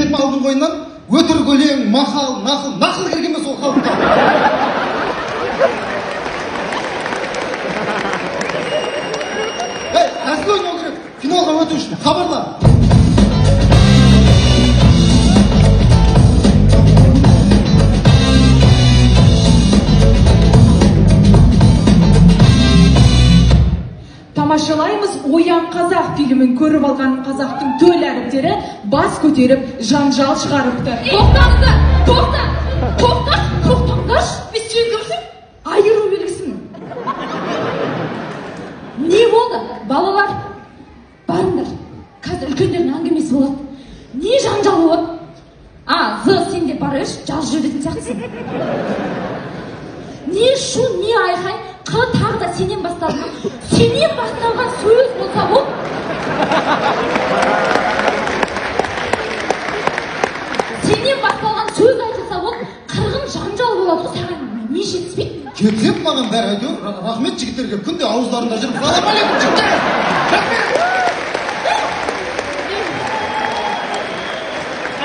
кетіп малдың қойынан өтірік өлең, мақал, нақыл керек емес ол халыққа. Әзіл ойнау керек, финалға өту үшін, хабарла. Тамашалаймыз «Оян қазақ» фильмін көріп алған қазақтың төл әріптері бас көтеріп, жанжал шығарыпты. Тоқтаңдаршы, біз сөйлесін. Айыру белгісін. Не болды? Балалар, барыңдар. Қазір үлкендердің әңгімесі болады. Не жанжал болады? Сен де барыш, жаз жүретін сияқтысың. Не шу, не айқай, тағы да сенен басталған. Сенен басталған сөз болса ол. Сенен басталған сөз айтылса ол, қырғын жанжал болады. Саған не жетіспейді? Кетсем маған бәрі әйтеуір. Рахмет жігіттерге, күнде ауыздарында жүріп. Салам алейкум жігіттер. Рахмет.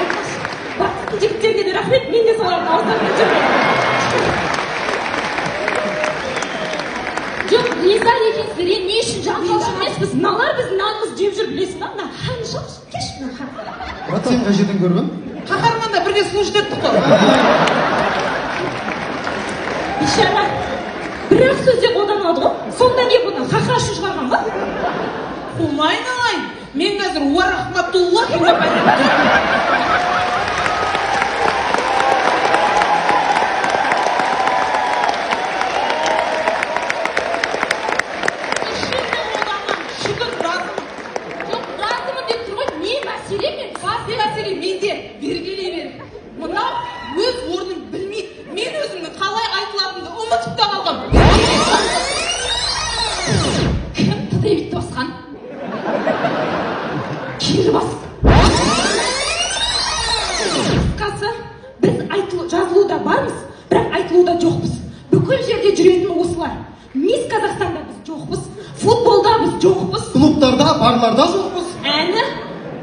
Айтмашы, бақытты жігіттерге де рахмет, мен де солардың ауыздарында жүрмін. Жоқ, риза екенсіздер, не үшін жанжалшы емеспіз? Мыналар біздің нанымыз жеп жүр, білесің ба? Мына хан шалшы, кеш мына хан. Брат, сен қай жерден көрген? Қаһарманда бірге служит еттік қой. Бишара, бір-ақ сөзде қолданады ғой. Сонда не бұны қаһар үшін шығарған ба? Айналайын, мен қазір уа рахматуллах деп айтамын. Менде бергелей бер. Мынау өз орнын білмейді. Мен өзімнің қалай айтылатынымды ұмытып та қалғам. Кім тыдайбетті басқан? Кері бас. Қысқасы, біз жазылуда бармыз, бірақ айтылуда жоқпыз. Бүкіл жерде жүретін осылар. Мисс Қазақстанда біз жоқпыз, футболда біз жоқпыз, Клубтарда, барларда жоқпыз. Әні,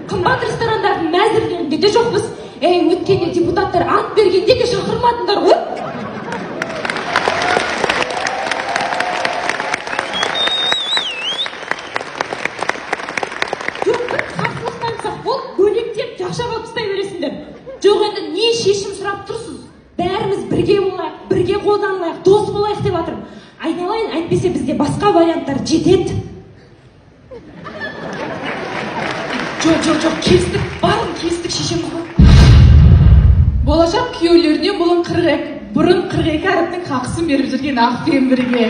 қымбат ресторандардың мәзірлерінде де жоқпыз. Өткенде депутаттар ант бергенде де шақырмадыңдар ғой. Жоқ, бір қарсылық танытсақ бол, бөлектеп жақшап алып тастай бересіңдер. Жоқ, енді не шешім сұрап тұрсыз? Бәріміз бірге болайық, бірге қолданылайық, дос болайық деп жатырмын. Айналайын, әйтпесе бізде басқа варианттар жетеді. Жоқ, келістік, барын келістік шешеміз ғой. Болашақ күйеулеріне бұрын 42 әріптің хақысын беріп жүрген ақпен бірге.